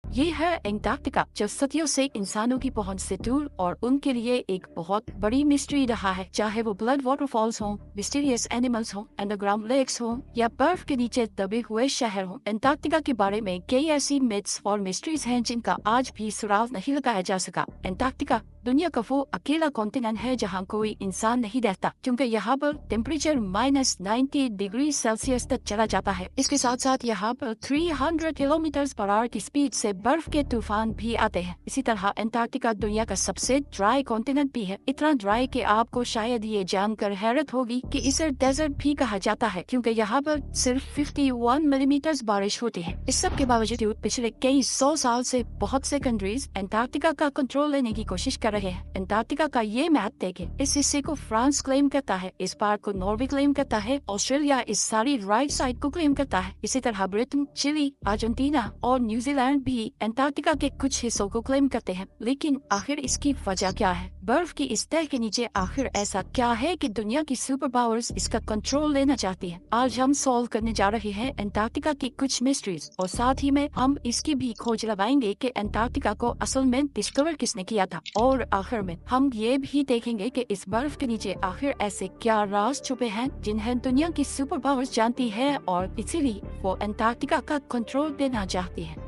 ये है एंटार्क्टिका, जो सदियों से इंसानों की पहुंच से दूर और उनके लिए एक बहुत बड़ी मिस्ट्री रहा है। चाहे वो ब्लड वाटरफॉल्स हों, मिस्टीरियस एनिमल्स हों, अंडरग्राउंड लेक्स हों या बर्फ के नीचे दबे हुए शहर हों, एंटार्क्टिका के बारे में कई ऐसी मिथ्स और मिस्ट्रीज हैं जिनका आज भी सुराग नहीं लगाया जा सका। एंटार्क्टिका दुनिया का वो अकेला कॉन्टिनेंट है जहाँ कोई इंसान नहीं रहता, क्योंकि यहाँ पर टेम्परेचर -90 डिग्री सेल्सियस तक चला जाता है। इसके साथ साथ यहाँ पर 300 किलोमीटर/आवर की स्पीड से बर्फ के तूफान भी आते हैं। इसी तरह एंटार्क्टिका दुनिया का सबसे ड्राई कॉन्टिनेंट भी है, इतना ड्राई कि आपको शायद ये जानकर हैरत होगी कि इसे डेजर्ट भी कहा जाता है, क्योंकि यहाँ पर सिर्फ 51 मिलीमीटर बारिश होती है। इस सब के बावजूद पिछले कई 100 साल से बहुत से कंट्रीज एंटार्क्टिका का कंट्रोल लेने की कोशिश कर रहे हैं। एंटार्क्टिका का ये मैप देखें, इस हिस्से को फ्रांस क्लेम करता है, इस पार्ट को नॉर्वे क्लेम करता है, ऑस्ट्रेलिया इस सारी राइट साइड को क्लेम करता है। इसी तरह ब्रिटेन, चिली, अर्जेंटीना और न्यूजीलैंड भी एंटार्क्टिका के कुछ हिस्सों को क्लेम करते हैं। लेकिन आखिर इसकी वजह क्या है? बर्फ की इस तह के नीचे आखिर ऐसा क्या है कि दुनिया की सुपर पावर्स इसका कंट्रोल लेना चाहती हैं? आज हम सॉल्व करने जा रहे हैं एंटार्क्टिका की कुछ मिस्ट्रीज, और साथ ही में हम इसकी भी खोज लगाएंगे कि एंटार्क्टिका को असल में डिस्कवर किसने किया था। और आखिर में हम ये भी देखेंगे कि इस बर्फ के नीचे आखिर ऐसे क्या राज छुपे हैं जिन्हें दुनिया की सुपर पावर्स जानती है और इसीलिए वो एंटार्क्टिका का कंट्रोल देना चाहती है।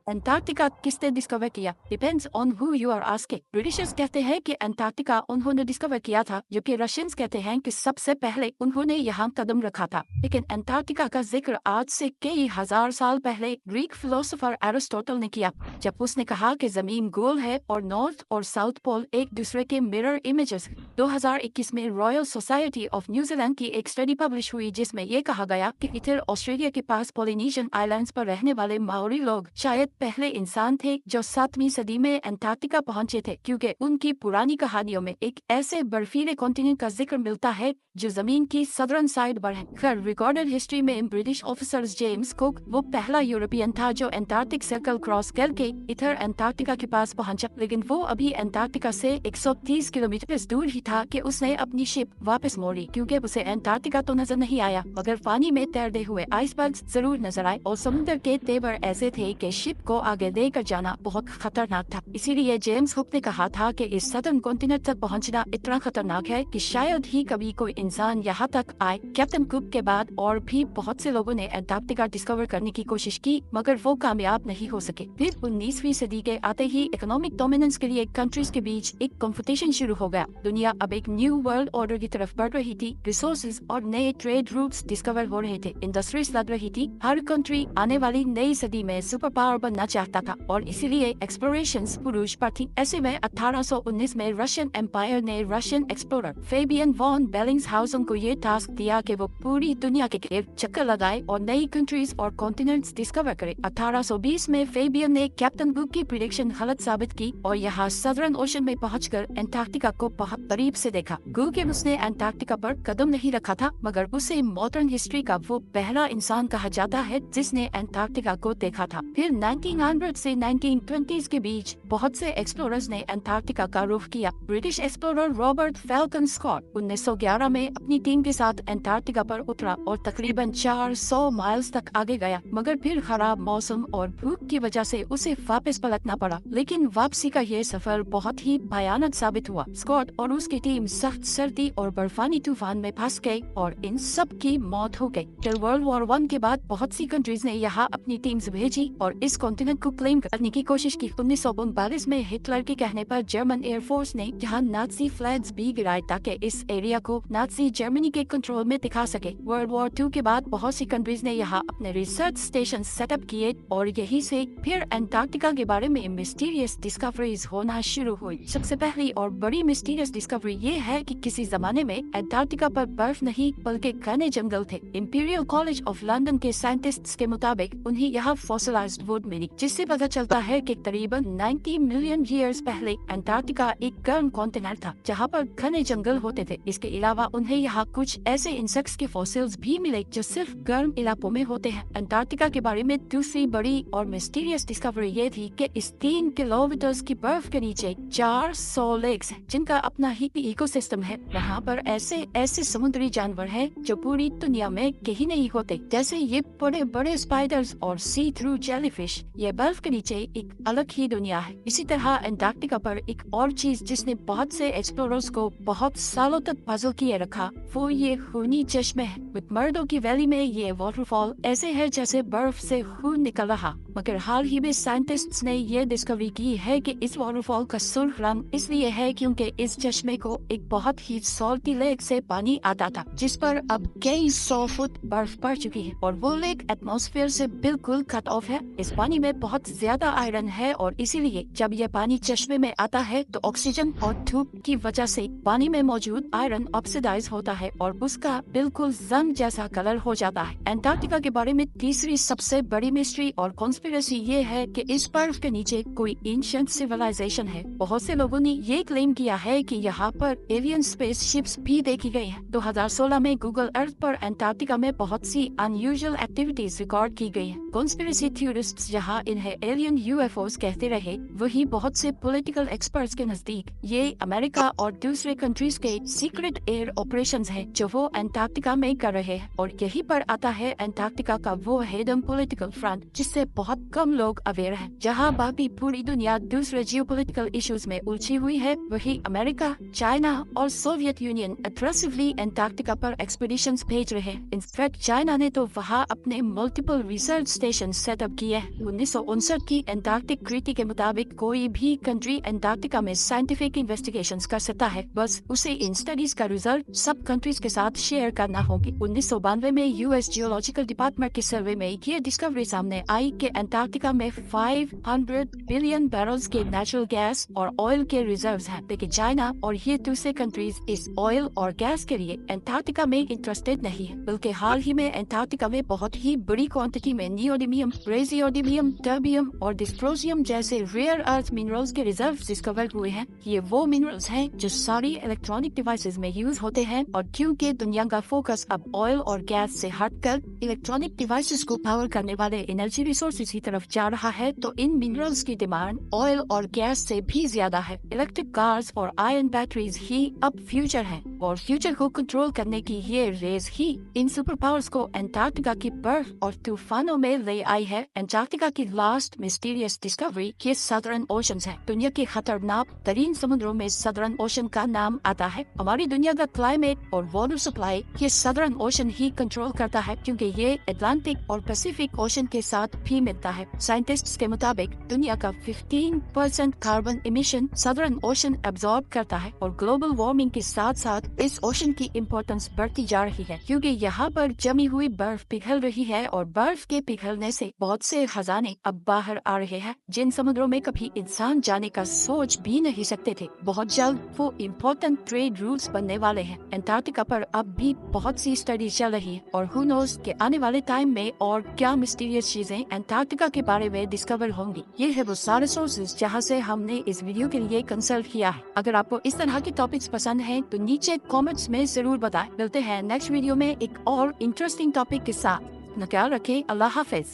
एंटार्क्टिका किसने डिस्कवर किया? Depends on who you are asking. Britishers कहते हैं कि एंटार्क्टिका उन्होंने डिस्कवर किया था, जबकि रशियंस कहते हैं कि सबसे पहले उन्होंने यहाँ कदम रखा था। लेकिन एंटार्क्टिका का जिक्र आज से कई हजार साल पहले ग्रीक फिलोसोफर एरिस्टोटल ने किया, जब उसने कहा कि जमीन गोल है और नॉर्थ और साउथ पोल एक दूसरे के मिरर इमेजेस। 2021 में रॉयल सोसाइटी ऑफ न्यूजीलैंड की एक स्टडी पब्लिश हुई जिसमें ये कहा गया कि इधर ऑस्ट्रेलिया के पास पोलिनेशियन आइलैंड्स पर रहने वाले माओरी लोग शायद पहले इंसान थे जो 7वीं सदी में एंटार्क्टिका पहुंचे थे, क्योंकि उनकी पुरानी कहानियों में एक ऐसे बर्फीले कॉन्टिनेंट का जिक्र मिलता है जो जमीन की सदर्न साइड पर है। खैर, रिकॉर्डेड हिस्ट्री में ब्रिटिश ऑफिसर्स जेम्स कुक वो पहला यूरोपियन था जो एंटार्क्टिक सर्कल क्रॉस करके इधर एंटार्क्टिका के पास पहुंचा, लेकिन वो अभी एंटार्क्टिका से 130 किलोमीटर दूर ही था कि उसने अपनी शिप वापस मोड़ी, क्योंकि उसे एंटार्क्टिका तो नजर नहीं आया मगर पानी में तैरते हुए आइसबर्ग्स जरूर नजर आए, और समुद्र के तेवर ऐसे थे कि शिप को आगे लेकर जाना बहुत खतरनाक था। इसीलिए जेम्स कुक ने कहा था कि इस सदर्न कॉन्टिनेंट तक पहुंचना इतना खतरनाक है कि शायद ही कभी कोई इंसान यहाँ तक आए। कैप्टन कुक के बाद और भी बहुत से लोगों ने एंटार्क्टिका डिस्कवर करने की कोशिश की, मगर वो कामयाब नहीं हो सके। फिर 19वीं सदी के आते ही इकोनॉमिक डोमिनेंस के लिए कंट्रीज के बीच एक कंपटीशन शुरू हो गया। दुनिया अब एक न्यू वर्ल्ड ऑर्डर की तरफ बढ़ रही थी। रिसोर्सेज और नए ट्रेड रूट्स डिस्कवर हो रहे थे, इंडस्ट्रीज लग रही थी। हर कंट्री आने वाली नई सदी में सुपर पावर बनना चाहता था और इसीलिए एक्सप्लोरेशंस पुरुष पर थी। ऐसे में 1819 में रशियन एम्पायर ने रशियन एक्सप्लोरर फेबियन वॉन बेलिंग्सहाउसन को ये टास्क दिया कि वो पूरी दुनिया के चक्कर लगाए और नई कंट्रीज और कॉन्टिनेंट्स डिस्कवर करे। 1820 में फेबियन ने कैप्टन कुक की प्रिडिक्शन गलत साबित की और यहाँ सदर्न ओशन में पहुंचकर एंटार्क्टिका को बहुत करीब से देखा। कुक के उसने एंटार्क्टिका पर कदम नहीं रखा था, मगर उसे मॉडर्न हिस्ट्री का वो पहला इंसान कहा जाता है जिसने एंटार्क्टिका को देखा था। फिर 1900 से 1920s के बीच बहुत से एक्सप्लोरर्स ने एंटार्क्टिका का रुख किया। British explorer Robert Falcon Scott 1911 में अपनी टीम के साथ एंटार्क्टिका पर उतरा और तकरीबन 400 माइल्स तक आगे गया, मगर फिर खराब मौसम और भूख की वजह से उसे वापस पलटना पड़ा। लेकिन वापसी का ये सफर बहुत ही भयानक साबित हुआ। स्कॉट और उसकी टीम सख्त सर्दी और बर्फानी तूफान में फंस गए और इन सब की मौत हो गई। फिर वर्ल्ड वॉर 1 के बाद बहुत सी कंट्रीज ने यहाँ अपनी टीम्स भेजी और इस कॉन्टिनेंट को क्लेम करने की कोशिश की। 1939 में हिटलर के कहने पर जर्मन एयरफोर्स ने यहाँ नाजी फ्लैग्स भी गिराए ताकि इस एरिया को नाजी जर्मनी के कंट्रोल में दिखा सके। वर्ल्ड वॉर 2 के बाद बहुत सी कंट्रीज ने यहाँ अपने रिसर्च स्टेशन सेटअप किए और यही से फिर एंटार्क्टिका के बारे में मिस्टीरियस डिस्कवरीज होना शुरू हुई। सबसे पहली और बड़ी मिस्टीरियस डिस्कवरी ये है कि किसी जमाने में एंटार्क्टिका पर बर्फ नहीं बल्कि घने जंगल थे। इंपीरियल कॉलेज ऑफ लंदन के साइंटिस्ट्स के मुताबिक उन्हें यहाँ फॉसिलाइज्ड वुड मिली, जिससे पता चलता है कि करीबन 90 मिलियन ईयर्स पहले एंटार्क्टिका एक गर्म कॉन्टिनेंट था जहाँ पर घने जंगल होते थे। इसके अलावा उन्हें यहाँ कुछ ऐसे इंसेक्ट्स के फॉसिल्स भी मिले जो सिर्फ गर्म इलाकों में होते हैं। एंटार्क्टिका के बारे में दूसरी बड़ी और मिस्टीरियस डिस्कवरी ये थी कि इस 3 किलोमीटर की बर्फ के नीचे 400 लेक्स हैं जिनका अपना ही इकोसिस्टम है। यहाँ पर ऐसे समुद्री जानवर हैं जो पूरी दुनिया में कहीं नहीं होते, जैसे ये बड़े बड़े स्पाइडर्स और सी थ्रू जेलीफिश। यह बर्फ के नीचे एक अलग ही दुनिया है। इसी तरह अंटार्कटिका पर एक और चीज जिसने बहुत से एक्सप्लोरर्स को बहुत सालों तक पजल किए रखा, वो ये खूनी चश्मे है। मैकमर्डो की वैली में ये वाटरफॉल ऐसे है जैसे बर्फ से खून निकल रहा, मगर हाल ही में साइंटिस्ट्स ने ये डिस्कवरी की है कि इस वाटरफॉल का सुर्ख रंग इसलिए है क्योंकि इस चश्मे को एक बहुत ही सॉल्टी लेक से पानी आता था, जिस पर अब कई 100 फुट बर्फ पड़ चुकी है और वो लेक एटमॉस्फेयर से बिल्कुल कट ऑफ है। इस पानी में बहुत ज्यादा आयरन है और इसीलिए जब यह पानी चश्मे में आता है तो ऑक्सीजन और धूप की वजह से पानी में मौजूद आयरन ऑक्सीडाइज होता है और उसका बिल्कुल जंग जैसा कलर हो जाता है। अंटार्कटिका के बारे में तीसरी सबसे बड़ी मिस्ट्री और कॉन्स्पिरेसी ये है कि इस बर्फ के नीचे कोई एंशिएंट सिविलाइजेशन है। बहुत से लोगों ने ये क्लेम किया है कि यहाँ पर एलियन स्पेस शिप्स भी देखी गई हैं। 2016 में गूगल अर्थ पर अंटार्कटिका में बहुत सी अनयूजुअल एक्टिविटीज रिकॉर्ड की गई हैं। कॉन्स्पिरेसी थ्योरिस्ट्स जहाँ इन्हें एलियन यूएफओस कहते रहे, वही बहुत से पॉलिटिकल एक्सपर्ट्स के नजदीक ये अमेरिका और दूसरे कंट्रीज के सीक्रेट एयर ऑपरेशंस हैं जो वो अंटार्कटिका में कर रहे हैं। और यही पर आता है अंटार्कटिका का वो हिडन पॉलिटिकल फ्रंट जिससे बहुत कम लोग अवेयर हैं। जहाँ बाकी पूरी दुनिया दूसरे जियोपॉलिटिकल इश्यूज में उलझी हुई है, वही अमेरिका, चाइना और सोवियत यूनियन अग्रेसिवली अंटार्कटिका पर एक्सपीडिशंस भेज रहे हैं। इनफैक्ट चाइना ने तो वहाँ अपने मल्टीपल रिसर्च स्टेशन सेटअप किए हैं। 1959 की अंटार्कटिक ट्रीटी के मुताबिक कोई भी कंट्री अंटार्कटिका में साइंटिफिक इन्वेस्टिगेशंस कर सकता है, बस उसे इन स्टडीज का रिजल्ट सब कंट्रीज के साथ शेयर करना होगी। 1992 में यूएस जियोलॉजिकल डिपार्टमेंट के सर्वे में ये डिस्कवरी सामने आई कि अंटार्कटिका में 500 बिलियन बैरल्स के नेचुरल गैस और ऑयल के रिजर्व्स हैं, लेकिन चाइना और ये दूसरे कंट्रीज इस ऑयल और गैस के लिए अंटार्कटिका में इंटरेस्टेड नहीं है, बल्कि हाल ही में अंटार्कटिका में बहुत ही बड़ी क्वांटिटी में नियोडिमियम, प्रेसियोडिमियम, टर्बियम और डिस्प्रोसियम जैसे रेयर अर्थ मिनरल्स के रिजर्व डिस्कवर हुए हैं। ये वो मिनरल्स हैं जो सारी इलेक्ट्रॉनिक डिवाइसेस में यूज होते हैं और क्योंकि दुनिया का फोकस अब ऑयल और गैस से हटकर इलेक्ट्रॉनिक डिवाइसेस को पावर करने वाले एनर्जी रिसोर्सेज की तरफ जा रहा है, तो इन मिनरल्स की डिमांड ऑयल और गैस से भी ज्यादा है। इलेक्ट्रिक कार्स और आयरन बैटरीज ही अब फ्यूचर है और फ्यूचर को कंट्रोल करने की ये रेस ही इन सुपर पावर्स को अंटार्कटिका की बर्फ और तूफानों में ले आई है। अंटार्कटिका की लास्ट मिस्टीरियस डिस्कवरी ये सदर्न ओशंस है। दुनिया के खतरनाक तरीन समुद्रों में सदर्न ओशन का नाम आता है। हमारी दुनिया का क्लाइमेट और वाटर सप्लाई ये सदर्न ओशन ही कंट्रोल करता है, क्योंकि ये अटलांटिक और पैसिफिक ओशन के साथ भी मिलता है। साइंटिस्ट्स के मुताबिक दुनिया का 15% carbon emission southern ocean absorb करता है और ग्लोबल वार्मिंग के साथ साथ इस ओशन की इम्पोर्टेंस बढ़ती जा रही है, क्योंकि यहाँ पर जमी हुई बर्फ पिघल रही है और बर्फ के पिघलने से बहुत से खजाने अब बाहर आ रहे हैं जिन समुद्रों में कभी इंसान जाने का सोच भी नहीं सकते थे। बहुत जल्द वो इम्पोर्टेंट ट्रेड रूट्स बनने वाले हैं। अंटार्कटिका पर अब भी बहुत सी स्टडीज चल रही है और हु नोस कि आने वाले टाइम में और क्या मिस्टीरियस चीजें अंटार्कटिका के बारे में डिस्कवर होंगी। ये है वो सारे सोर्सेज जहाँ से हमने इस वीडियो के लिए कंसल्ट किया है। अगर आपको इस तरह के टॉपिक्स पसंद हैं तो नीचे कमेंट्स में जरूर बताएं। मिलते हैं नेक्स्ट वीडियो में एक और इंटरेस्टिंग टॉपिक के साथ। अपना ख्याल रखें। अल्लाह हाफिज।